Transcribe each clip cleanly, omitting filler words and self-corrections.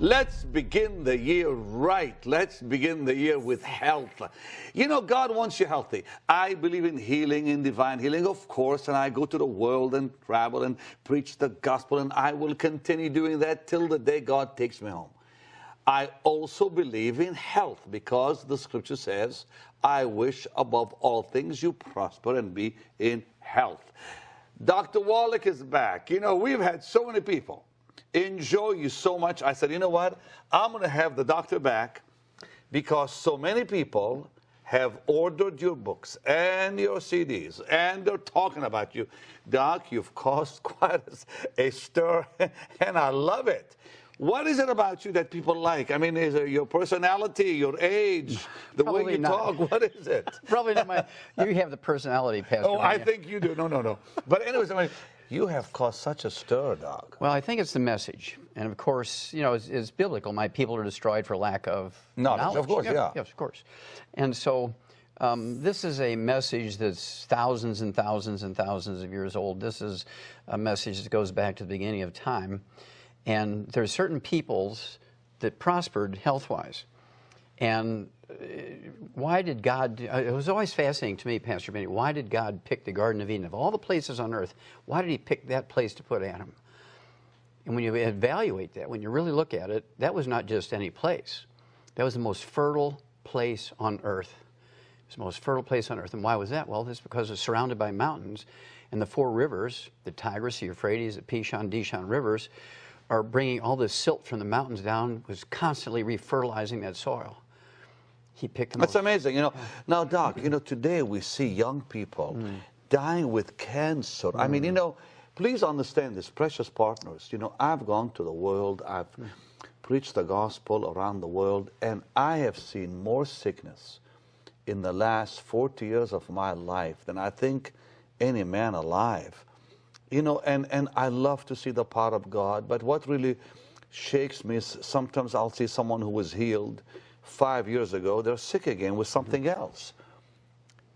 Let's begin the year right. Let's begin the year with health. You know, God wants you healthy. I believe in healing, in divine healing, of course, and I go to the world and travel and preach the gospel, and I will continue doing that till the day God takes me home. I also believe in health because the scripture says, I wish above all things you prosper and be in health. Dr. Wallach is back. You know, we've had so many people enjoy you so much. I said, you know what? I'm going to have the doctor back because so many people have ordered your books and your CDs, and they're talking about you. Doc, you've caused quite a stir, and I love it. What is it about you that people like? I mean, is it your personality, your age, the way you talk? What is it? Probably not you have the personality, Pastor. Oh, I think you do. No. But anyways, I mean, you have caused such a stir, Doc. Well, I think it's the message. And of course, you know, it's biblical. My people are destroyed for lack of knowledge. Of course, yeah. Yes, of course. And so this is a message that's thousands and thousands and thousands of years old. This is a message that goes back to the beginning of time. And there's certain peoples that prospered health-wise. And why did God, it was always fascinating to me, Pastor Benny, why did God pick the Garden of Eden? Of all the places on earth, why did he pick that place to put Adam? And when you evaluate that, when you really look at it, that was not just any place. That was the most fertile place on earth. It was the most fertile place on earth. And why was that? Well, that's because it's surrounded by mountains. And the four rivers, the Tigris, the Euphrates, the Pishon, Dishon rivers, are bringing all this silt from the mountains down, was constantly refertilizing that soil. He picked them. That's amazing. You know, now, Doc, you know, today we see young people dying with cancer. I mean, you know, please understand this, precious partners. You know, I've gone to the world, I've preached the gospel around the world, and I have seen more sickness in the last 40 years of my life than I think any man alive. You know, and I love to see the power of God, but what really shakes me is sometimes I'll see someone who was healed 5 years ago, they're sick again with something else.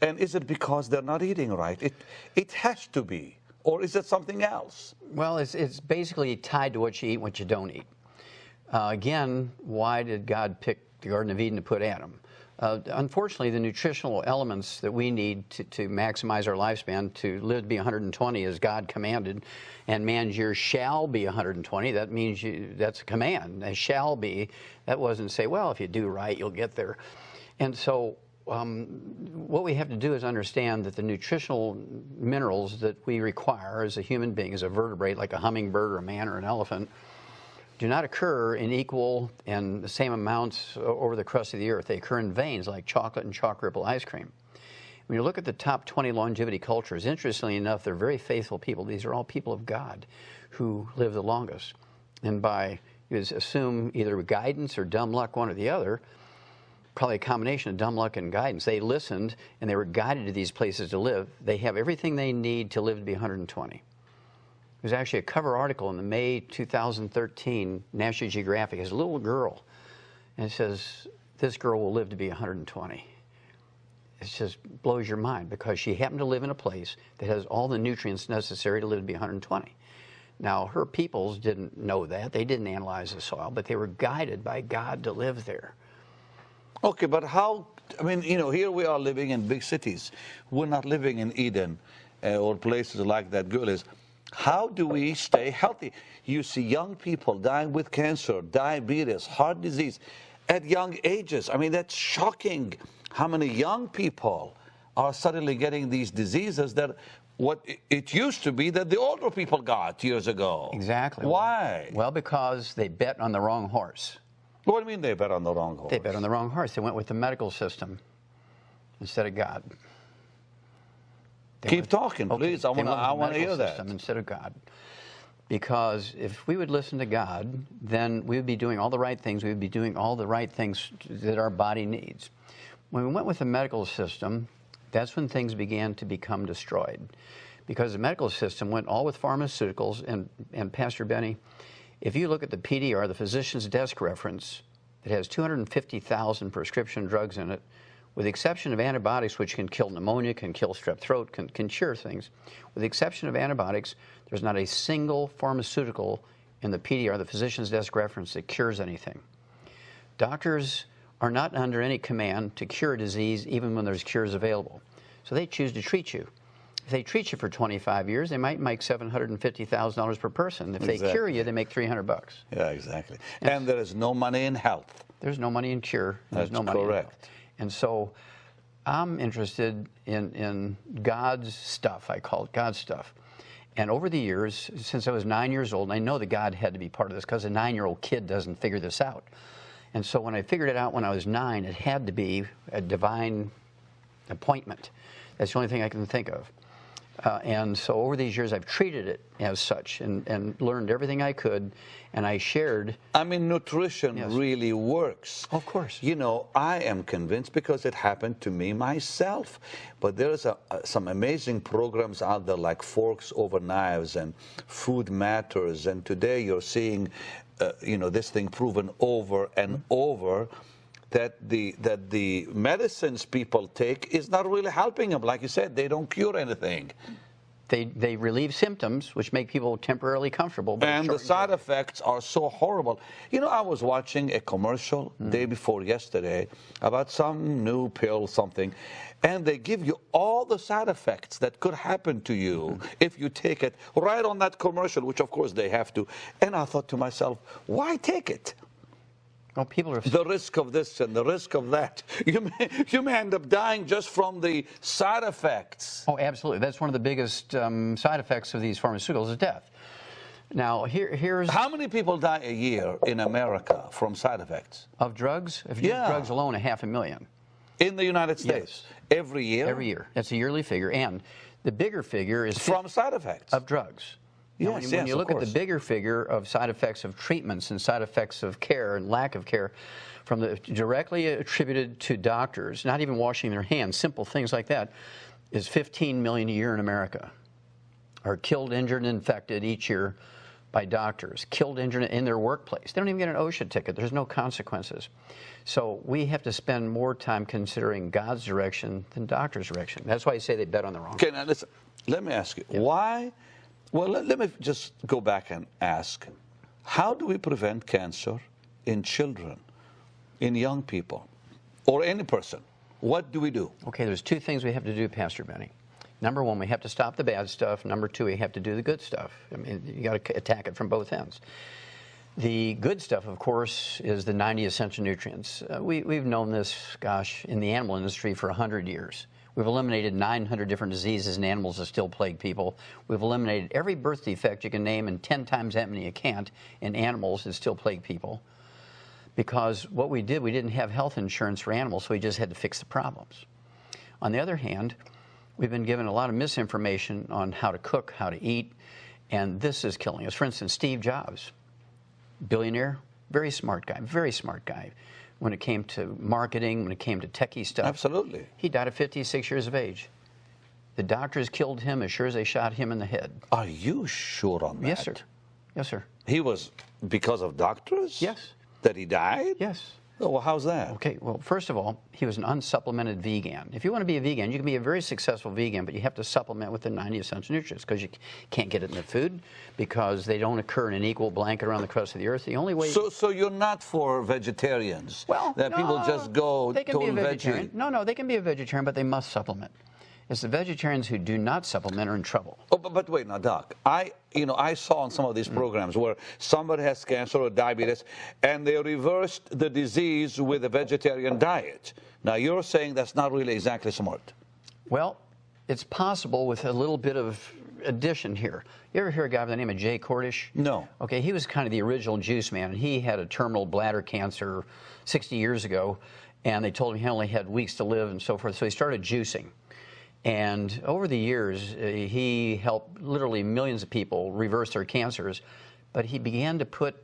And is it because they're not eating right? It has to be. Or is it something else? Well, it's basically tied to what you eat and what you don't eat. Again, why did God pick the Garden of Eden to put Adam? Unfortunately, the nutritional elements that we need to maximize our lifespan, to live to be 120 as God commanded, and man's years shall be 120, that means that's a command. They shall be. That wasn't say, well, if you do right, you'll get there. And so what we have to do is understand that the nutritional minerals that we require as a human being, as a vertebrate, like a hummingbird or a man or an elephant, do not occur in equal and the same amounts over the crust of the earth. They occur in veins like chocolate and chalk ripple ice cream. When you look at the top 20 longevity cultures, interestingly enough, they're very faithful people. These are all people of God who live the longest. And by, you assume either guidance or dumb luck, one or the other, probably a combination of dumb luck and guidance. They listened and they were guided to these places to live. They have everything they need to live to be 120. There's actually a cover article in the May 2013 National Geographic. It's a little girl, and it says, this girl will live to be 120. It just blows your mind because she happened to live in a place that has all the nutrients necessary to live to be 120. Now, her peoples didn't know that. They didn't analyze the soil, but they were guided by God to live there. Okay, but how, I mean, you know, here we are living in big cities. We're not living in Eden or places like that girl is. How do we stay healthy? You see young people dying with cancer, diabetes, heart disease at young ages. I mean, that's shocking how many young people are suddenly getting these diseases that what it used to be that the older people got years ago. Exactly. Why? Well, because they bet on the wrong horse. What do you mean they bet on the wrong horse? They bet on the wrong horse. They went with the medical system instead of God. Keep talking, please. I want to hear that. Instead of God. Because if we would listen to God, then we would be doing all the right things. We would be doing all the right things that our body needs. When we went with the medical system, that's when things began to become destroyed. Because the medical system went all with pharmaceuticals. And Pastor Benny, if you look at the PDR, the physician's desk reference, it has 250,000 prescription drugs in it, with the exception of antibiotics, which can kill pneumonia, can kill strep throat, can cure things. With the exception of antibiotics, there's not a single pharmaceutical in the PDR, the physician's desk reference, that cures anything. Doctors are not under any command to cure a disease even when there's cures available. So they choose to treat you. If they treat you for 25 years, they might make $750,000 per person. If they cure you, they make $300. Yeah, exactly. And there is no money in health. There's no money in cure. There's no money in health. And so I'm interested in God's stuff. I call it God's stuff. And over the years, since I was 9 years old, and I know that God had to be part of this because a 9-year-old kid doesn't figure this out. And so when I figured it out when I was 9, it had to be a divine appointment. That's the only thing I can think of. And so over these years, I've treated it as such and learned everything I could, and I shared. I mean, nutrition really works. Of course. You know, I am convinced because it happened to me myself. But there's some amazing programs out there like Forks Over Knives and Food Matters. And today you're seeing, you know, this thing proven over and over, that the medicines people take is not really helping them. Like you said, they don't cure anything. They relieve symptoms, which make people temporarily comfortable. But and the side effects are so horrible. You know, I was watching a commercial day before yesterday about some new pill, something, and they give you all the side effects that could happen to you if you take it right on that commercial, which of course they have to. And I thought to myself, why take it? Well, people are the risk of this and the risk of that. You may end up dying just from the side effects. Oh, absolutely. That's one of the biggest side effects of these pharmaceuticals is death. Now, here's... How many people die a year in America from side effects? Of drugs? If you use drugs alone, 500,000. In the United States? Yes. Every year? Every year. That's a yearly figure. And the bigger figure is... From side effects? Of drugs. Now, when you look at the bigger figure of side effects of treatments and side effects of care and lack of care from the directly attributed to doctors, not even washing their hands, simple things like that, is 15 million a year in America are killed, injured, and infected each year by doctors, killed, injured in their workplace. They don't even get an OSHA ticket. There's no consequences. So we have to spend more time considering God's direction than doctor's direction. That's why I say they bet on the wrong. Okay, now listen, let me ask you, why... Well, let me just go back and ask, how do we prevent cancer in children, in young people, or any person? What do we do? Okay, there's two things we have to do, Pastor Benny. Number one, we have to stop the bad stuff. Number two, we have to do the good stuff. I mean, you got to attack it from both ends. The good stuff, of course, is the 90 essential nutrients. We've known this, gosh, in the animal industry for 100 years. We've eliminated 900 different diseases in animals that still plague people. We've eliminated every birth defect you can name and 10 times that many you can't in animals that still plague people. Because what we did, we didn't have health insurance for animals, so we just had to fix the problems. On the other hand, we've been given a lot of misinformation on how to cook, how to eat, and this is killing us. For instance, Steve Jobs, billionaire, very smart guy. When it came to marketing, when it came to techie stuff. Absolutely. He died at 56 years of age. The doctors killed him as sure as they shot him in the head. Are you sure on that? Yes, sir. Yes, sir. He was because of doctors? Yes. That he died? Yes. Oh, well, how's that? Okay, well, first of all, he was an unsupplemented vegan. If you want to be a vegan, you can be a very successful vegan, but you have to supplement with the 90 essential nutrients because you can't get it in the food because they don't occur in an equal blanket around the crust of the earth. The only way... So you're not for vegetarians? Well, that people just go they can be a vegetarian. veggie? No, they can be a vegetarian, but they must supplement. It's the vegetarians who do not supplement are in trouble. Oh, but wait now, Doc. I saw on some of these programs where somebody has cancer or diabetes, and they reversed the disease with a vegetarian diet. Now, you're saying that's not really exactly smart. Well, it's possible with a little bit of addition here. You ever hear a guy by the name of Jay Cordish? No. Okay, he was kind of the original juice man, and he had a terminal bladder cancer 60 years ago, and they told him he only had weeks to live and so forth, so he started juicing. And over the years, he helped literally millions of people reverse their cancers, but he began to put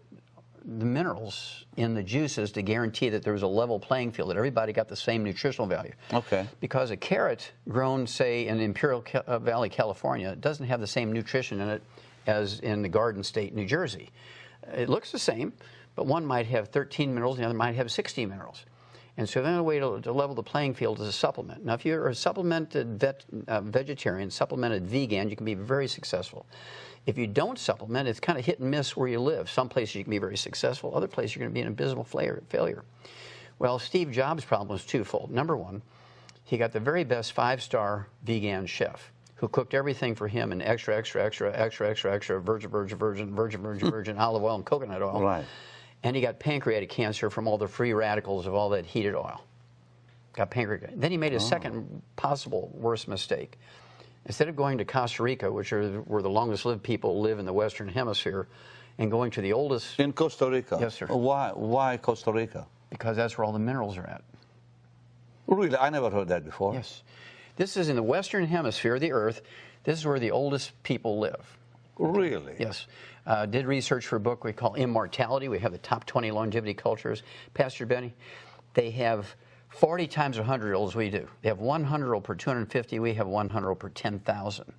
the minerals in the juices to guarantee that there was a level playing field, that everybody got the same nutritional value. Okay. Because a carrot grown, say, in Imperial Valley, California, doesn't have the same nutrition in it as in the Garden State, New Jersey. It looks the same, but one might have 13 minerals, and the other might have 16 minerals. And so the only way to level the playing field is a supplement. Now, if you're a supplemented vegetarian, supplemented vegan, you can be very successful. If you don't supplement, it's kind of hit and miss where you live. Some places you can be very successful, other places you're going to be an abysmal failure. Well, Steve Jobs' problem was twofold. Number one, he got the very best 5-star vegan chef who cooked everything for him in extra virgin olive oil and coconut oil. Right. And he got pancreatic cancer from all the free radicals of all that heated oil. Got pancreatic. Then he made a second possible worst mistake. Instead of going to Costa Rica, which are where the longest lived people live in the Western Hemisphere, and going to the oldest... In Costa Rica? Yes, sir. Why Costa Rica? Because that's where all the minerals are at. Really? I never heard that before. Yes. This is in the Western Hemisphere of the Earth. This is where the oldest people live. Really? Yes. Did research for a book we call Immortality. We have the top 20 longevity cultures. Pastor Benny, they have 40 times 100-year-olds we do. They have 100-year-old per 250. We have 100-year-old per 10,000.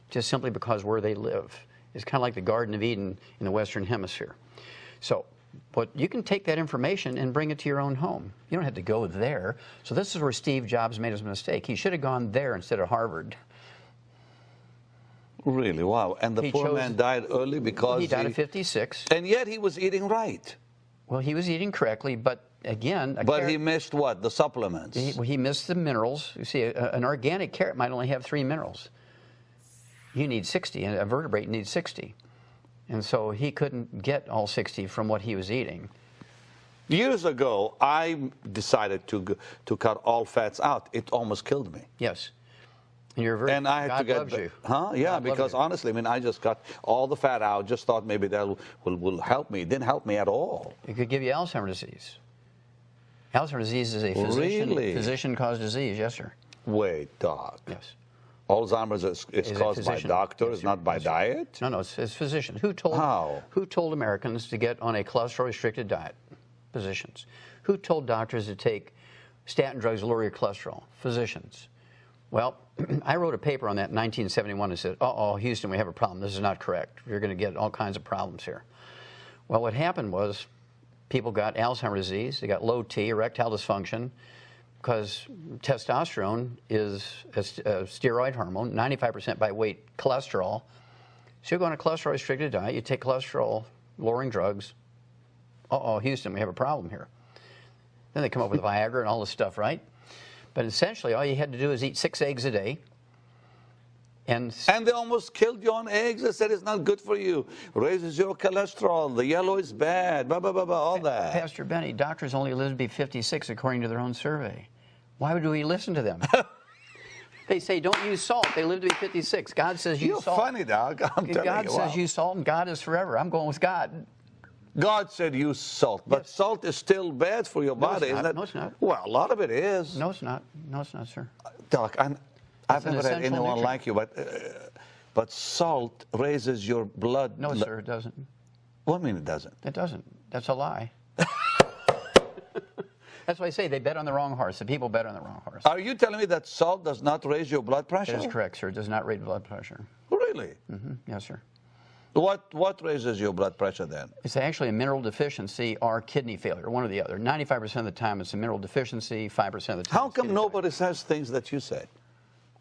Just simply because where they live. It's kind of like the Garden of Eden in the Western Hemisphere. So, but you can take that information and bring it to your own home. You don't have to go there. So this is where Steve Jobs made his mistake. He should have gone there instead of Harvard. Really? Wow. And the poor man died early because he died at 56. And yet he was eating right. Well, he was eating correctly, but again... But he missed what? The supplements. He missed the minerals. You see, an organic carrot might only have 3 minerals. You need 60, and a vertebrate needs 60. And so he couldn't get all 60 from what he was eating. Years ago, I decided to cut all fats out. It almost killed me. Yes. And you're very... And I had God to get... loves you. Huh? Yeah, God because honestly, I mean, I just cut all the fat out, just thought maybe that will help me. It didn't help me at all. It could give you Alzheimer's disease. Alzheimer's disease is a physician-caused disease, yes, sir. Wait, Doc. Yes. Alzheimer's is caused by doctors, not by diet? No, it's physicians. Who told Americans to get on a cholesterol-restricted diet? Physicians. Who told doctors to take statin drugs to lower your cholesterol? Physicians. Well, I wrote a paper on that in 1971 and said, uh-oh, Houston, we have a problem. This is not correct. You're going to get all kinds of problems here. Well, what happened was people got Alzheimer's disease. They got low T, erectile dysfunction, because testosterone is a steroid hormone, 95% by weight cholesterol. So you go on a cholesterol-restricted diet, you take cholesterol-lowering drugs. Uh-oh, Houston, we have a problem here. Then they come up with Viagra and all this stuff, right? But essentially, all you had to do is eat 6 eggs a day. And they almost killed you on eggs. They said it's not good for you. Raises your cholesterol. The yellow is bad. Blah, blah, blah, blah, all that. Pastor Benny, doctors only live to be 56 according to their own survey. Why would we listen to them? They say don't use salt. They live to be 56. God says use salt. You're funny, Doc. I'm telling you. God says use salt, and God is forever. I'm going with God. God said use salt, but salt is still bad for your body, isn't it? No, it's not. Well, a lot of it is. No, it's not. No, it's not, sir. Doc, I've never had anyone like you, but salt raises your blood. No, sir, it doesn't. What do you mean it doesn't? It doesn't. That's a lie. That's why I say they bet on the wrong horse. The people bet on the wrong horse. Are you telling me that salt does not raise your blood pressure? That is correct, sir. It does not raise blood pressure. Really? Mm-hmm. Yes, sir. What raises your blood pressure then? It's actually a mineral deficiency or kidney failure, one or the other. 95% of the time it's a mineral deficiency, 5% of the time How come nobody says things that you say?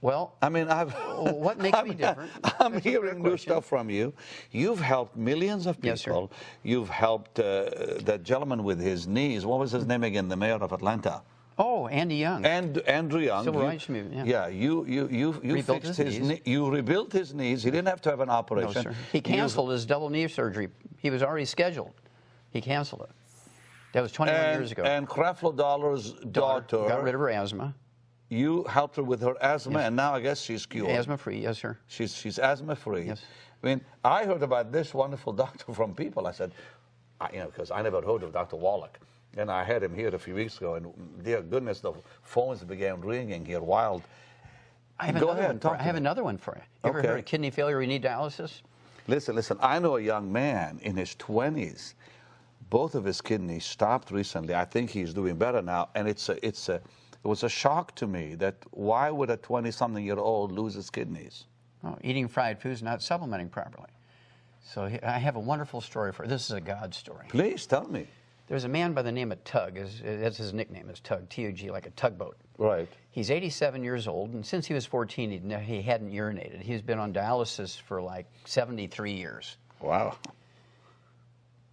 Well, I mean, what makes me different? I'm hearing new stuff from you. You've helped millions of people. Yes, sir. You've helped that gentleman with his knees. What was his name again? The mayor of Atlanta. Oh, Andy Young. And Andrew Young. Civil rights movement. Yeah, you fixed his knee. You rebuilt his knees. He didn't have to have an operation. No, sir. He canceled his double knee surgery. He was already scheduled. He canceled it. That was 21 years ago. And Creflo Dollar's daughter got rid of her asthma. You helped her with her asthma, and now I guess she's cured. Asthma-free, yes, sir. She's asthma-free. Yes. I mean, I heard about this wonderful doctor from people. I said, because I never heard of Dr. Wallach. And I had him here a few weeks ago, and dear goodness, the phones began ringing here wild. Go ahead. I have another one for you. You ever heard of kidney failure? You need dialysis? Listen. I know a young man in his 20s. Both of his kidneys stopped recently. I think he's doing better now, and it was a shock to me that why would a 20-something-year-old lose his kidneys? Oh, eating fried foods, not supplementing properly. So I have a wonderful story for you. This is a God story. Please tell me. There's a man by the name of Tug. That's his nickname, is Tug, T-U-G, like a tugboat. Right. He's 87 years old, and since he was 14, he hadn't urinated. He's been on dialysis for like 73 years. Wow.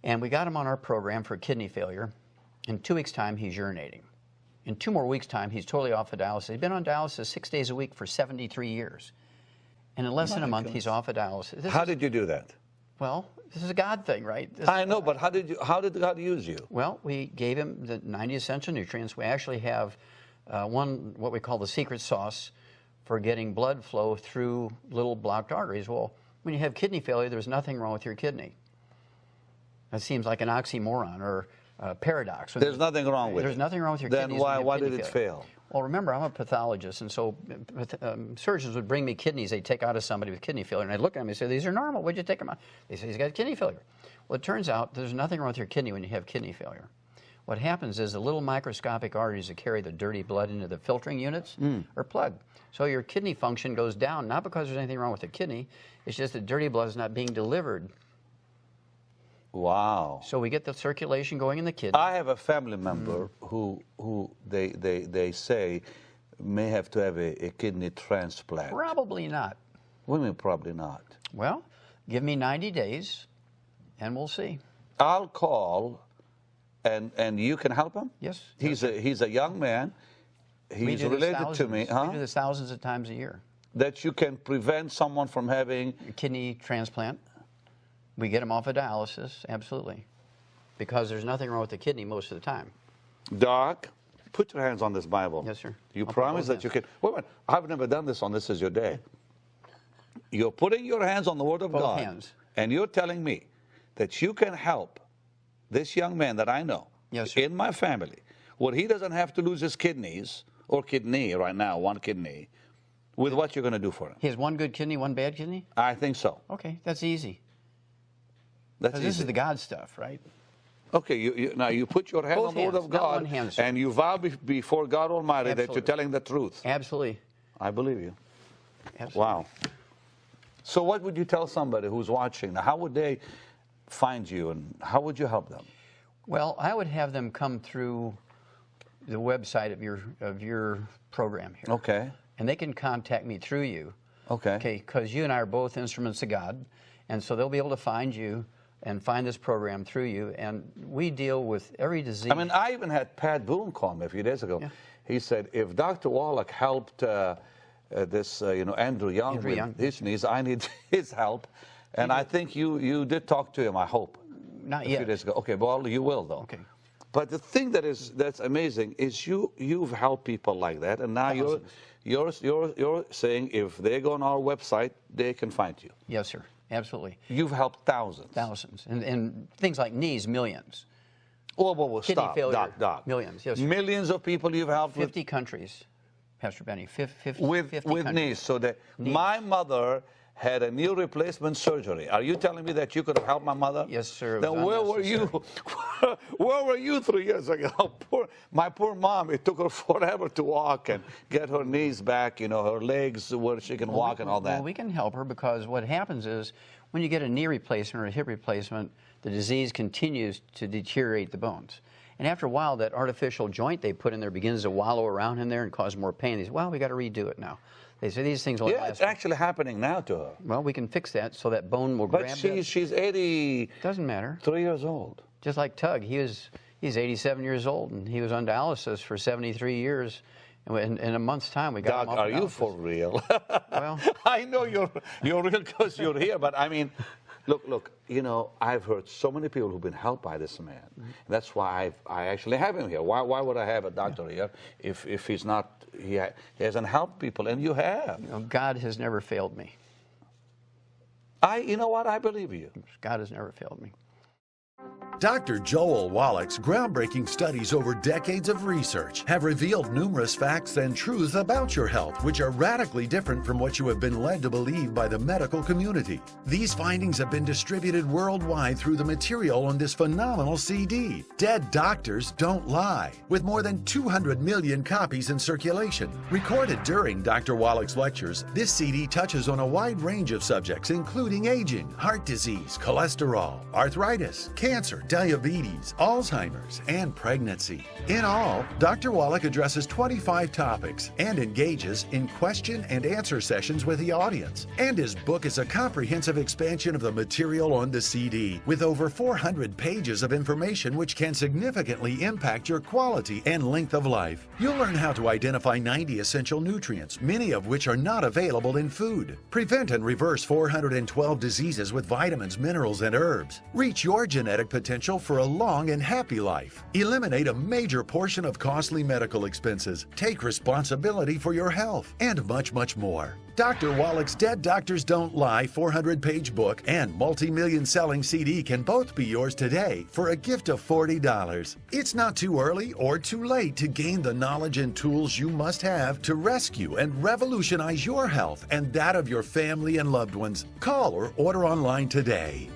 And we got him on our program for kidney failure. In 2 weeks' time, he's urinating. In 2 more weeks' time, he's totally off of dialysis. He's been on dialysis 6 days a week for 73 years. And in less than a month, he's off of dialysis. How did you do that? Well, this is a God thing, right? I know, but how did God use you? Well, we gave him the 90 essential nutrients. We actually have what we call the secret sauce for getting blood flow through little blocked arteries. Well, when you have kidney failure, there's nothing wrong with your kidney. That seems like an oxymoron or a paradox. There's nothing wrong with it. There's nothing wrong with your kidneys. Then why did it fail? Well, remember, I'm a pathologist, and so surgeons would bring me kidneys they'd take out of somebody with kidney failure, and I'd look at them and say, these are normal. Why'd you take them out? They say, he's got kidney failure. Well, it turns out there's nothing wrong with your kidney when you have kidney failure. What happens is the little microscopic arteries that carry the dirty blood into the filtering units are plugged. So your kidney function goes down, not because there's anything wrong with the kidney, it's just that dirty blood is not being delivered. Wow. So we get the circulation going in the kidney. I have a family member who they say may have to have a kidney transplant. Probably not. What do you mean probably not? Well, give me 90 days, and we'll see. I'll call, and you can help him? Yes. He's a young man. He's related to me. We do this thousands of times a year. That you can prevent someone from having a kidney transplant. We get them off of dialysis, absolutely, because there's nothing wrong with the kidney most of the time. Doc, put your hands on this Bible. Yes, sir. You promise that you can. Wait a minute. I've never done this on This Is Your Day. You're putting your hands on the Word of Both God. hands. And you're telling me that you can help this young man that I know in my family, where he doesn't have to lose his kidneys, or kidney right now, one kidney, with what you're going to do for him. He has one good kidney, one bad kidney? I think so. Okay, that's easy. That's easy. This is the God stuff, right? Okay, now you put your hand Both on the Word hands, of not God, one hand, sir. and you vow before God Almighty that you're telling the truth. Absolutely. I believe you. Absolutely. Wow. So what would you tell somebody who's watching? Now, how would they find you, and how would you help them? Well, I would have them come through the website of your program here. Okay. And they can contact me through you. Okay. Okay, because you and I are both instruments of God, and so they'll be able to find you and find this program through you. And we deal with every disease. I mean, I even had Pat Boone call me a few days ago. Yeah. He said, if Dr. Wallach helped Andrew Young with his knees, I need his help. And I think you did talk to him, I hope. Not a yet. few days ago. Okay, well, you will, though. Okay. But the thing that's amazing is you've helped people like that, and now you're saying if they go on our website, they can find you. Yes, sir. Absolutely. You've helped thousands. Thousands. And things like knees, millions. Whoa, Kidney stop, failure, Doc. millions, yes, sir. Millions of people you've helped 50 countries, Pastor Benny. 50 with countries. knees. So my mother had a knee replacement surgery. Are you telling me that you could have helped my mother? Yes, sir. Then where were you? Where were you 3 years ago? My poor mom, it took her forever to walk and get her knees back, her legs where she can walk and all that. Well, we can help her because what happens is when you get a knee replacement or a hip replacement, the disease continues to deteriorate the bones. And after a while, that artificial joint they put in there begins to wallow around in there and cause more pain. They say, well, we got to redo it now. They say these things will last. It's actually happening now to her. Well, we can fix that so that bone will grab But she's 80. Doesn't matter. 3 years old. Just like Tug, he's 87 years old and he was on dialysis for 73 years. And in a month's time, we got him off Doc, are dialysis. you for real? Well, I know you're real because you're here, but I mean, look. I've heard so many people who've been helped by this man. That's why I actually have him here. Why would I have a doctor here if he's not? He hasn't helped people, and you have. God has never failed me. You know what? I believe you. God has never failed me. Dr. Joel Wallach's groundbreaking studies over decades of research have revealed numerous facts and truths about your health, which are radically different from what you have been led to believe by the medical community. These findings have been distributed worldwide through the material on this phenomenal CD, Dead Doctors Don't Lie, with more than 200 million copies in circulation. Recorded during Dr. Wallach's lectures, this CD touches on a wide range of subjects, including aging, heart disease, cholesterol, arthritis, cancer, diabetes, Alzheimer's, and pregnancy. In all, Dr. Wallach addresses 25 topics and engages in question and answer sessions with the audience. And his book is a comprehensive expansion of the material on the CD with over 400 pages of information which can significantly impact your quality and length of life. You'll learn how to identify 90 essential nutrients, many of which are not available in food. Prevent and reverse 412 diseases with vitamins, minerals, and herbs. Reach your genetic potential for a long and happy life. Eliminate a major portion of costly medical expenses. Take responsibility for your health, and much, much more. Dr. Wallach's Dead Doctors Don't Lie 400-page book and multi-million selling CD can both be yours today for a gift of $40. It's not too early or too late to gain the knowledge and tools you must have to rescue and revolutionize your health and that of your family and loved ones. Call or order online today.